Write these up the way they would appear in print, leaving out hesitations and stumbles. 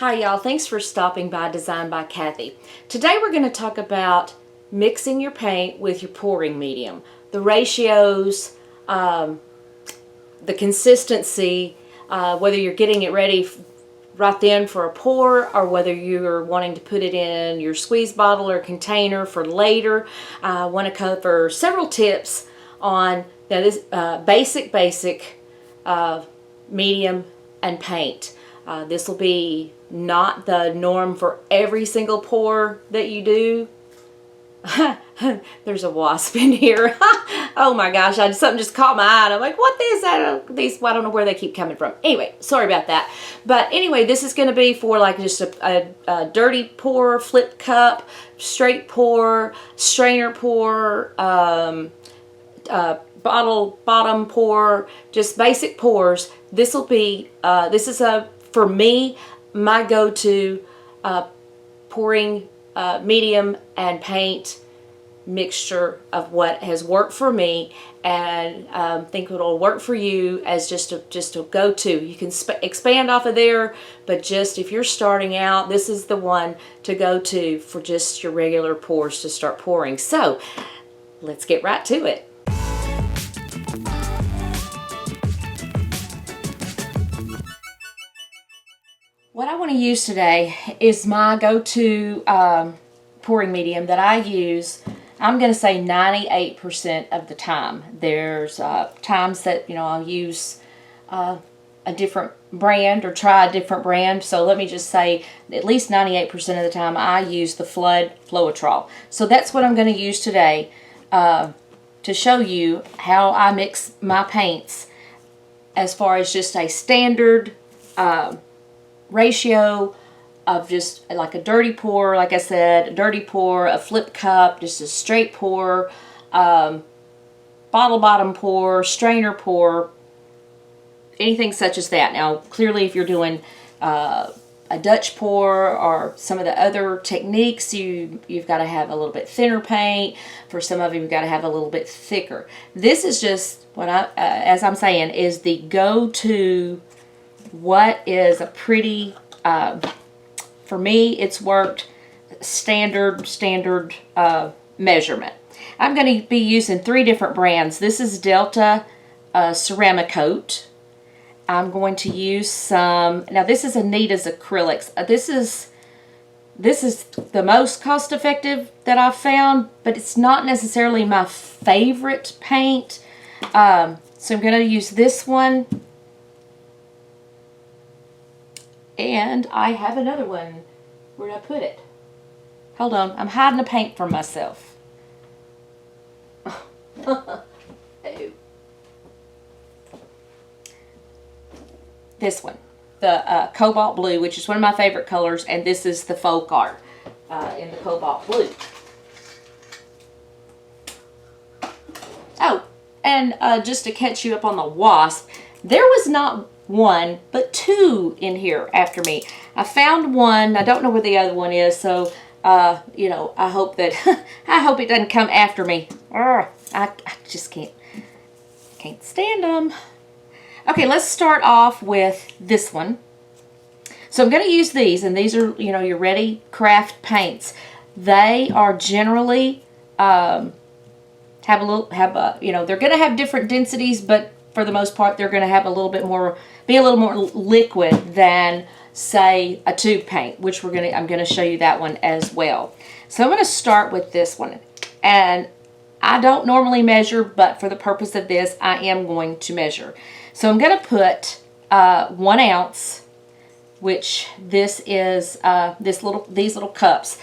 Hi y'all, thanks for stopping by Design by Kathy. Today we're going to talk about mixing your paint with your pouring medium. The ratios, the consistency, whether you're getting it ready right then for a pour or whether you're wanting to put it in your squeeze bottle or container for later. I want to cover several tips on this basic medium and paint. This will be not the norm for every single pour that you do. There's a wasp in here. Oh my gosh, something just caught my eye and I'm like, what is that? I don't know where they keep coming from. Anyway, sorry about that. But anyway, this is going to be for like just a dirty pour, flip cup, straight pour, strainer pour, bottom pour, just basic pours. This will be, this is for me, my go-to pouring medium and paint mixture of what has worked for me, and think it'll work for you as just a go-to. You can expand off of there, but just if you're starting out, this is the one to go to for just your regular pours to start pouring. So let's get right to it. What I want to use today is my go-to pouring medium that I use. I'm going to say 98% of the time. There's times that I'll use a different brand or try a different brand. So let me just say at least 98% of the time I use the Floetrol. So that's what I'm going to use today to show you how I mix my paints as far as just a standard ratio of just like a dirty pour, like I said, a dirty pour, a flip cup, just a straight pour, bottle bottom pour, strainer pour, anything such as that. Now clearly if you're doing a Dutch pour or some of the other techniques, you've got to have a little bit thinner paint. For some of them, you've got to have a little bit thicker. This is just what as I'm saying, is the go-to. What is a pretty, for me, it's worked standard measurement. I'm going to be using 3 different brands. This is Delta Ceramicoat. I'm going to use some, now this is Anita's acrylics. This is the most cost effective that I've found, but it's not necessarily my favorite paint. So I'm going to use this one. And I have another one. Where did I put it? Hold on. I'm hiding the paint from myself. Oh. This one. The cobalt blue, which is one of my favorite colors. And this is the folk art in the cobalt blue. Oh, and just to catch you up on the wasp, there was not one but 2 in here after me. I found one. I don't know where the other one is, so I hope that I hope it doesn't come after me. I just can't stand them. Okay, let's start off with this one. So I'm going to use these, and these are your Ready Craft paints. They are generally they're going to have different densities, but for the most part, they're going to have be a little more liquid than, say, a tube paint, which I'm going to show you that one as well. So I'm going to start with this one, and I don't normally measure, but for the purpose of this, I am going to measure. So I'm going to put 1 ounce, which this is these little cups.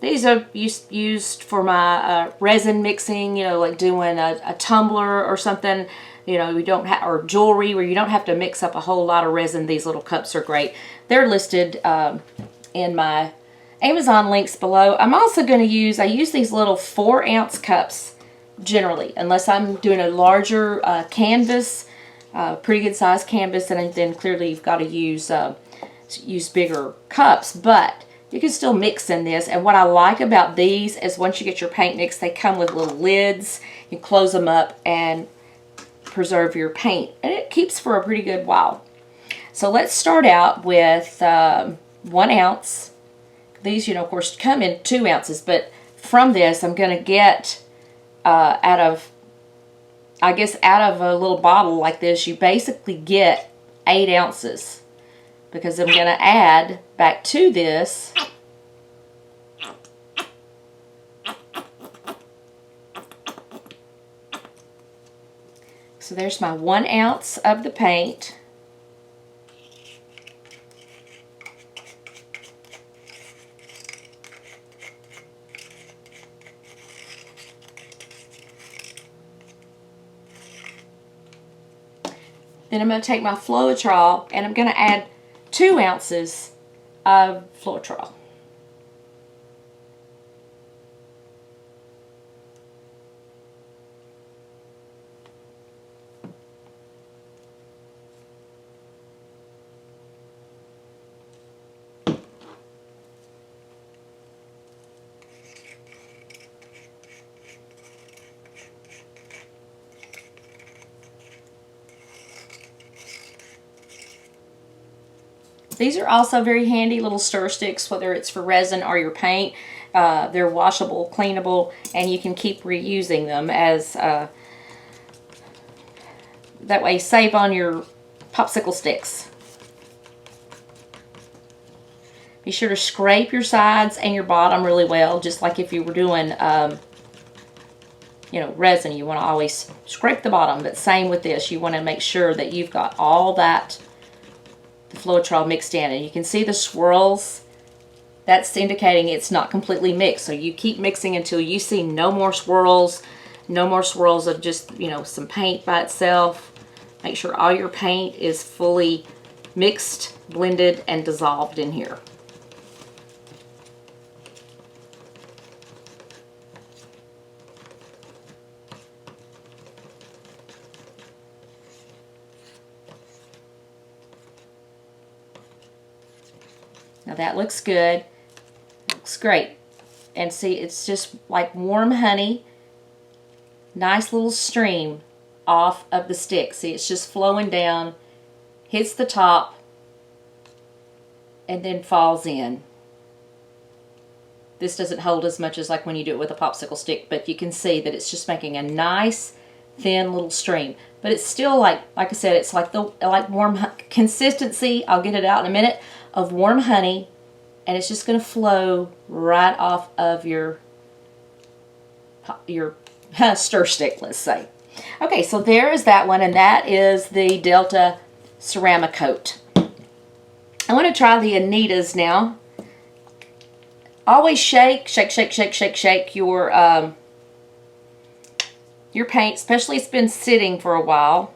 These are used for my resin mixing, like doing a tumbler or something, you don't have, or jewelry where you don't have to mix up a whole lot of resin. These little cups are great. They're listed in my Amazon links below. I'm also going to use, I use these little 4-ounce cups generally, unless I'm doing a larger canvas, pretty good size canvas, and then clearly you've got to use bigger cups, but you can still mix in this. And what I like about these is once you get your paint mixed, they come with little lids. You close them up and preserve your paint, and it keeps for a pretty good while. So let's start out with 1 ounce. These, of course, come in 2 ounces, but from this, I'm going to get out of a little bottle like this, you basically get 8 ounces, because I'm going to add back to this so there's my 1 ounce of the paint. Then I'm going to take my Floetrol and I'm going to add 2 ounces of Floetrol. These are also very handy little stir sticks, whether it's for resin or your paint. They're washable, cleanable, and you can keep reusing them as that way save on your popsicle sticks. Be sure to scrape your sides and your bottom really well, just like if you were doing resin. You want to always scrape the bottom, but same with this. You want to make sure that you've got all that the Floetrol mixed in, and you can see the swirls. That's indicating it's not completely mixed. So you keep mixing until you see no more swirls of just some paint by itself. Make sure all your paint is fully mixed, blended, and dissolved in here. Now that looks good. Looks great. And see, it's just like warm honey. Nice little stream off of the stick. See, it's just flowing down, hits the top, and then falls in. This doesn't hold as much as like when you do it with a popsicle stick, but you can see that it's just making a nice thin little stream. But it's still like I said, it's like warm consistency. I'll get it out in a minute, of warm honey, and it's just going to flow right off of your stir stick, let's say. Okay, so there is that one, and that is the Delta Ceramic Coat. I want to try the Anita's now. Always shake your paint, especially if it's been sitting for a while.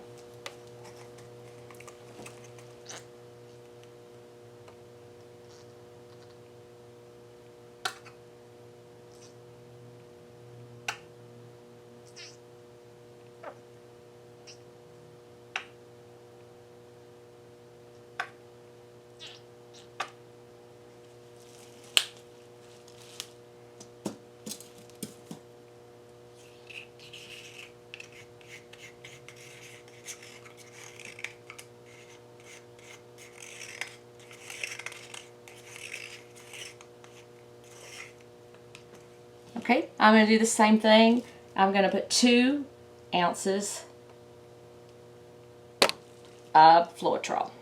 Okay, I'm going to do the same thing. I'm going to put 2 ounces of Floetrol.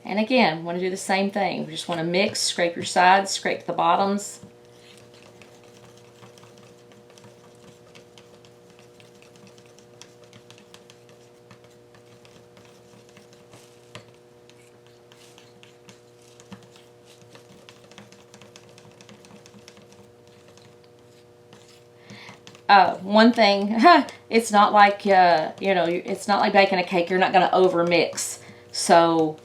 And again, want to do the same thing. We just want to mix, scrape your sides, scrape the bottoms. One thing, it's not like, you know, it's not like baking a cake. You're not going to over mix. So,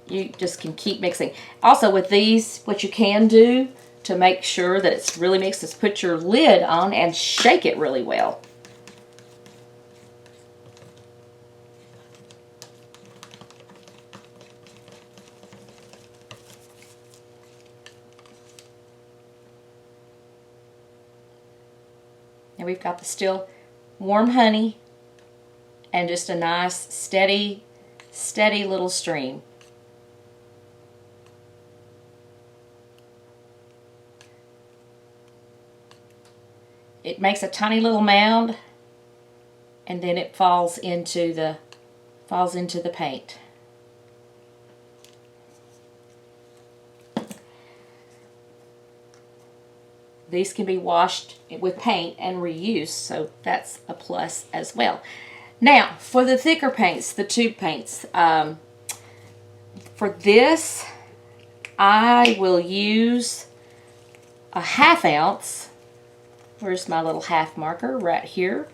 you just can keep mixing. Also with these, what you can do to make sure that it's really mixed is put your lid on and shake it really well. And we've got the still warm honey and just a nice steady little stream. It makes a tiny little mound and then it falls into the paint. These can be washed with paint and reused, so that's a plus as well. Now, for the thicker paints, the tube paints, for this, I will use a 1/2 ounce. Where's my little half marker? Right here.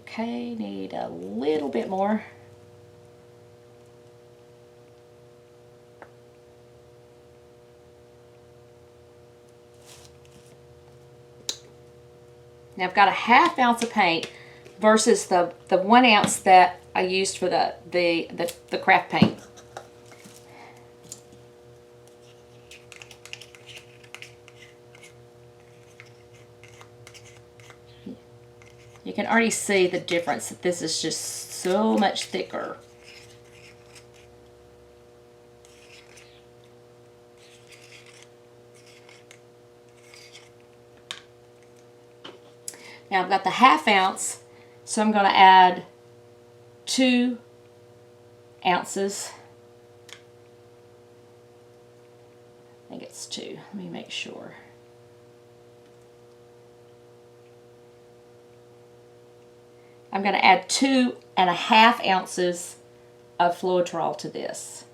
Okay, need a little bit more. Now I've got a 1/2 ounce of paint versus the 1 ounce that I used for the craft paint. You can already see the difference, that this is just so much thicker. Now I've got the 1/2 ounce, so I'm going to add 2 ounces. I think it's 2. Let me make sure. I'm going to add 2.5 ounces of Floetrol to this.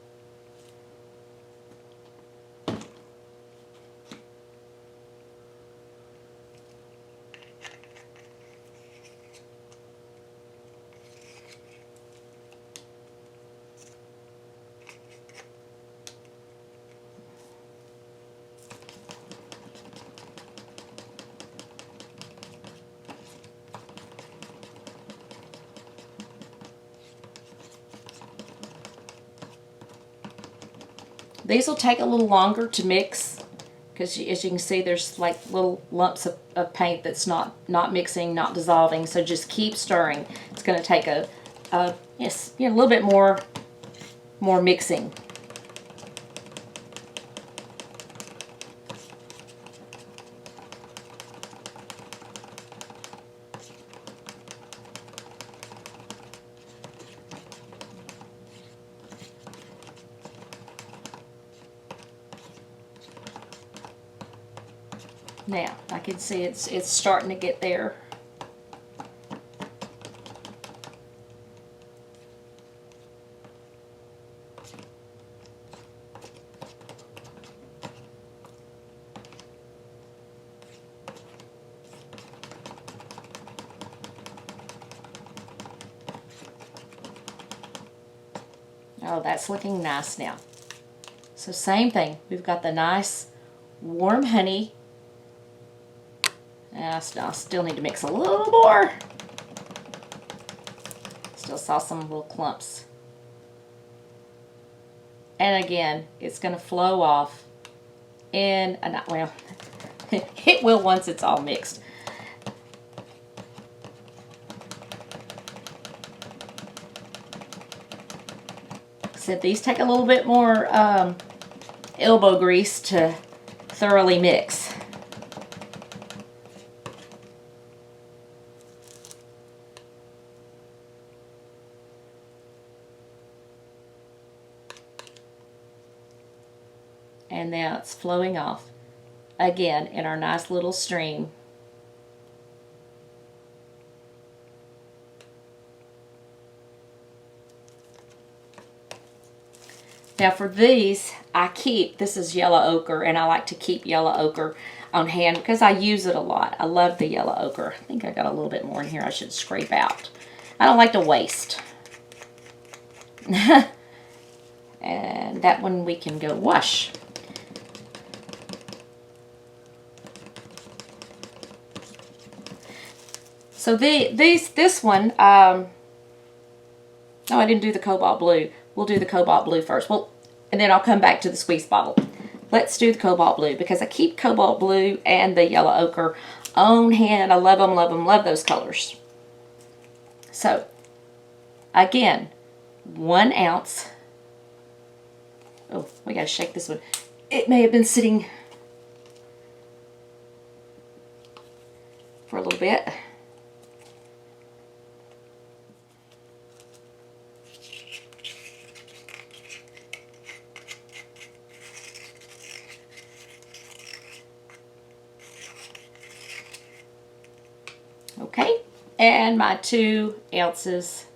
These will take a little longer to mix because as you can see there's like little lumps of paint that's not mixing, not dissolving, so just keep stirring. It's going to take a little bit more mixing. Now, I can see it's starting to get there. Oh, that's looking nice now. So same thing. We've got the nice warm honey. I still need to mix a little more. Still saw some little clumps. And again, it's going to flow off in, well, it will once it's all mixed. So these take a little bit more elbow grease to thoroughly mix. And now it's flowing off again in our nice little stream. Now for these, this is yellow ochre, and I like to keep yellow ochre on hand because I use it a lot. I love the yellow ochre. I think I got a little bit more in here I should scrape out. I don't like to waste. And that one we can go wash. So this one, no, I didn't do the cobalt blue. We'll do the cobalt blue first. Well, and then I'll come back to the squeeze bottle. Let's do the cobalt blue because I keep cobalt blue and the yellow ochre on hand. I love them, love those colors. So, again, 1 ounce. Oh, we gotta shake this one. It may have been sitting for a little bit. Okay, and my 2 ounces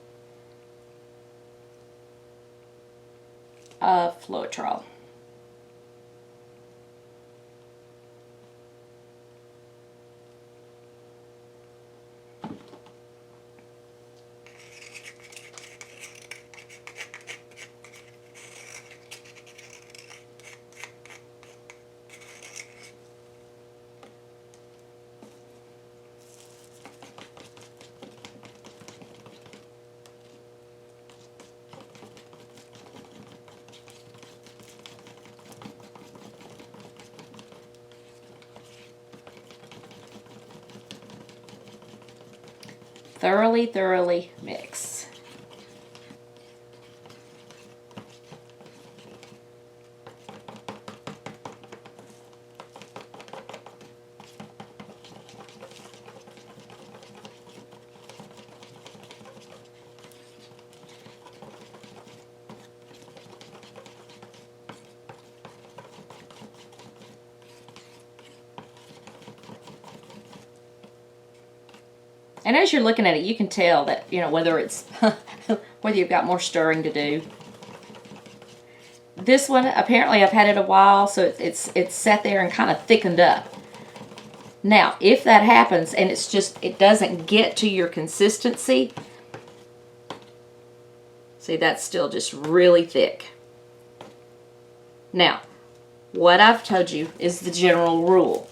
of Floetrol. Thoroughly mix. And as you're looking at it, you can tell that, you know, whether it's whether you've got more stirring to do. This one, apparently I've had it a while, so it's sat there and kind of thickened up. Now, if that happens and it doesn't get to your consistency, see, that's still just really thick. Now, what I've told you is the general rule.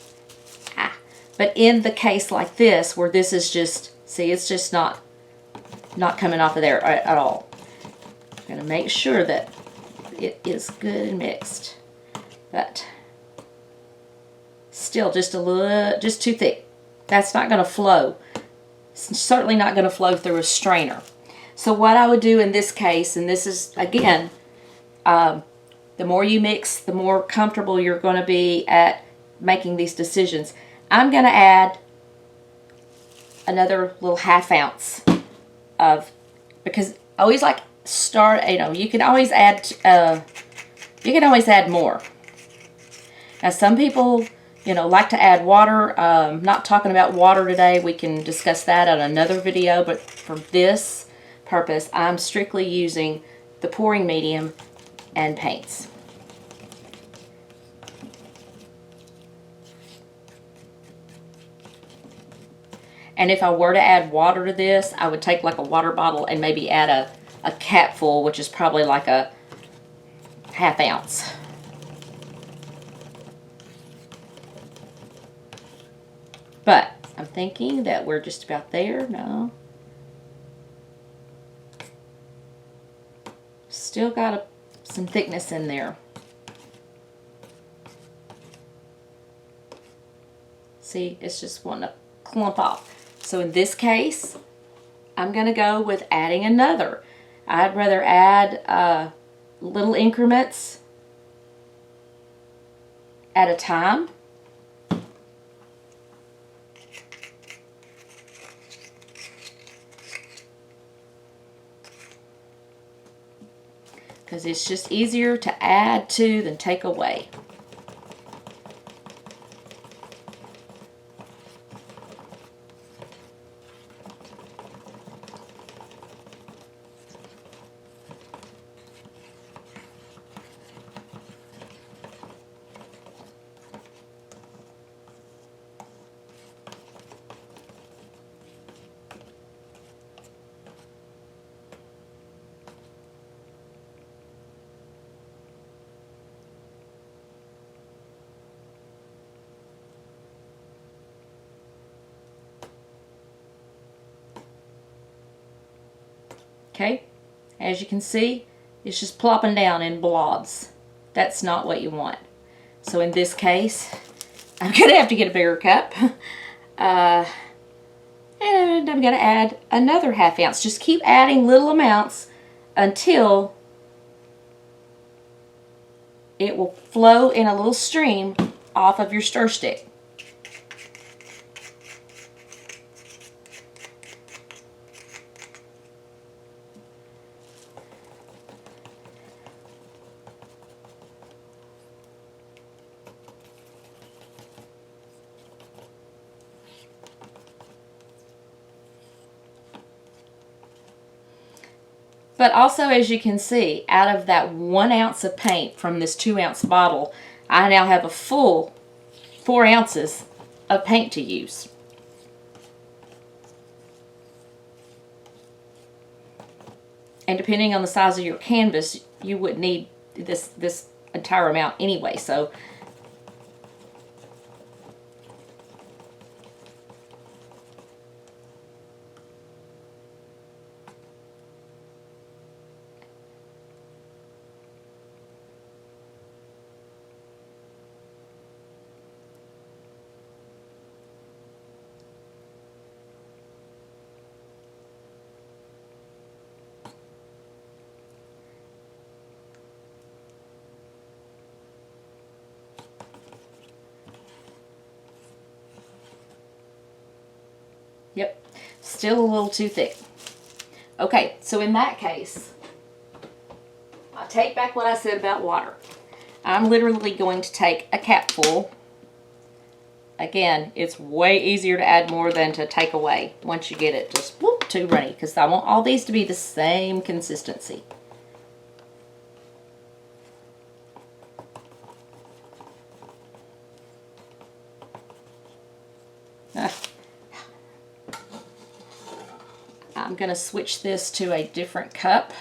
But in the case like this, where this is just, see, it's just not coming off of there at all. I'm going to make sure that it is good and mixed. But still just just too thick. That's not going to flow. It's certainly not going to flow through a strainer. So what I would do in this case, and this is, again, the more you mix, the more comfortable you're going to be at making these decisions. I'm going to add another little 1/2 ounce of, because I always like you can always add more. Now some people, like to add water. Not talking about water today. We can discuss that on another video, but for this purpose, I'm strictly using the pouring medium and paints. And if I were to add water to this, I would take like a water bottle and maybe add a capful, which is probably like a 1/2 ounce. But I'm thinking that we're just about there. No. Still got some thickness in there. See, it's just wanting to clump off. So in this case, I'm going to go with adding another. I'd rather add little increments at a time. Because it's just easier to add to than take away. Okay, as you can see, it's just plopping down in blobs. That's not what you want. So in this case, I'm gonna have to get a bigger cup. And I'm gonna add another 1/2 ounce. Just keep adding little amounts until it will flow in a little stream off of your stir stick. But also, as you can see, out of that 1 ounce of paint from this 2-ounce bottle, I now have a full 4 ounces of paint to use. And depending on the size of your canvas, you would need this entire amount anyway. So yep, still a little too thick. Okay, so in that case, I take back what I said about water. I'm literally going to take a capful. Again, it's way easier to add more than to take away once you get it just whoop, too runny, because I want all these to be the same consistency. I'm going to switch this to a different cup.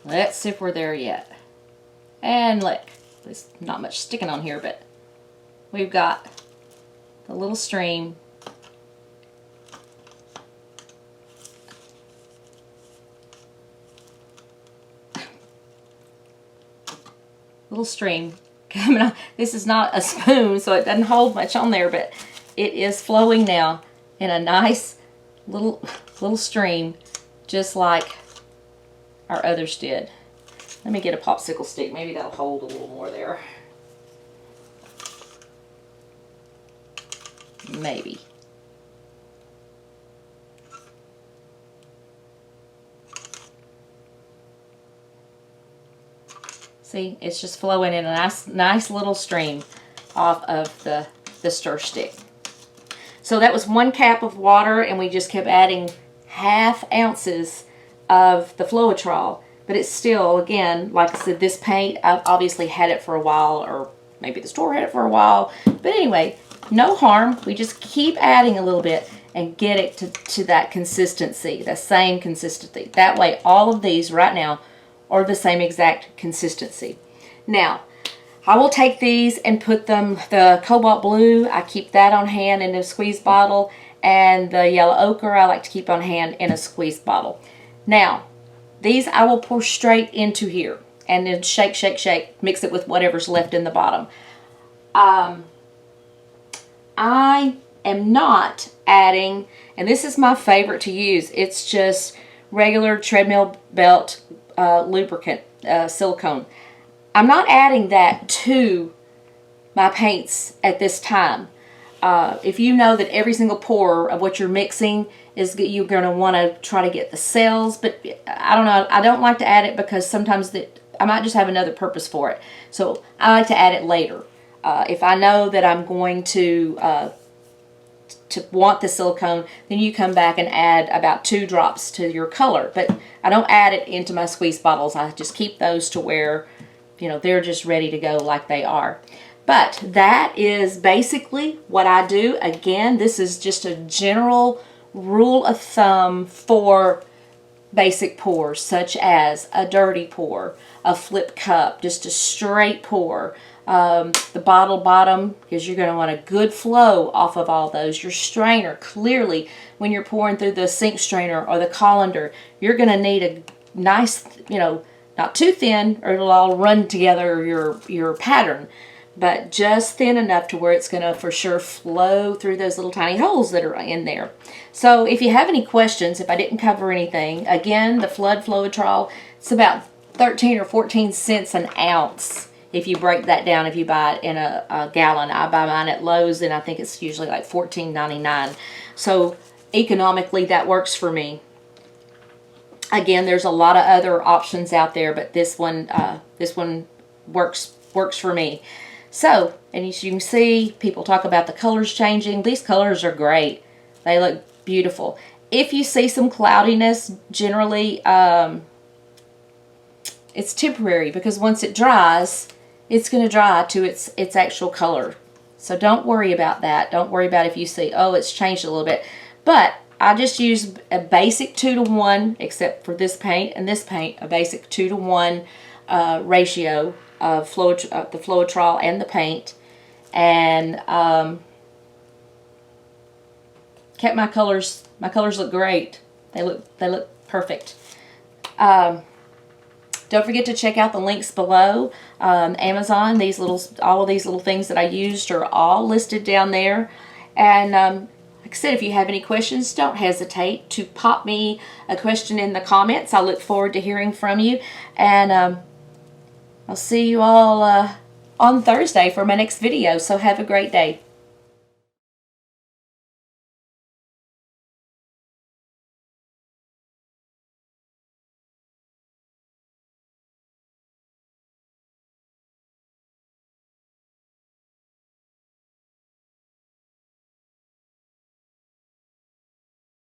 Let's see if we're there yet. And look, there's not much sticking on here, but we've got the little stream. Little stream coming on. This is not a spoon, so it doesn't hold much on there, but it is flowing now in a nice little stream, just like our others did. Let me get a popsicle stick. Maybe that'll hold a little more there. Maybe. See, it's just flowing in a nice little stream off of the stir stick. So that was 1 cup of water, and we just kept adding 1/2 ounces of the Floetrol. But it's still, again, like I said, this paint, I've obviously had it for a while, or maybe the store had it for a while. But anyway, no harm. We just keep adding a little bit and get it to that consistency, the same consistency. That way, all of these right now are the same exact consistency. Now, I will take these and put them, the cobalt blue, I keep that on hand in a squeeze bottle, and the yellow ochre I like to keep on hand in a squeeze bottle. Now, these I will pour straight into here and then shake, shake, shake, mix it with whatever's left in the bottom. I am not adding, and this is my favorite to use, it's just regular treadmill belt lubricant, silicone. I'm not adding that to my paints at this time. If you know that every single pour of what you're mixing is, you're going to want to try to get the cells, but I don't know, I don't like to add it because sometimes I might just have another purpose for it. So I like to add it later. If I know that I'm going to to want the silicone, then you come back and add about 2 drops to your color. But I don't add it into my squeeze bottles. I just keep those to where, you know, they're just ready to go like they are. But that is basically what I do. Again, this is just a general rule of thumb for basic pours, such as a dirty pour, a flip cup, just a straight pour, the bottle bottom, because you're going to want a good flow off of all those. Your strainer, clearly, when you're pouring through the sink strainer or the colander, you're going to need a nice, you know, not too thin or it'll all run together your pattern, but just thin enough to where it's going to for sure flow through those little tiny holes that are in there. So if you have any questions, if I didn't cover anything, again, the Flood Floetrol, it's about 13 or 14 cents an ounce if you break that down, if you buy it in a gallon. I buy mine at Lowe's, and I think it's usually like $14.99. So economically, that works for me. Again, there's a lot of other options out there, but this one works for me. So, and as you can see, people talk about the colors changing. These colors are great. They look beautiful. If you see some cloudiness, generally, it's temporary, because once it dries, it's going to dry to its actual color. So don't worry about that. Don't worry about if you see, oh, it's changed a little bit. But I just use a basic 2-to-1, except for this paint and this paint, a basic 2-to-1 ratio of the Floetrol and the paint, and kept my colors. My colors look great. They look perfect. Don't forget to check out the links below. Amazon. All of these little things that I used are all listed down there. And like I said, if you have any questions, don't hesitate to pop me a question in the comments. I look forward to hearing from you. And I'll see you all on Thursday for my next video. So have a great day.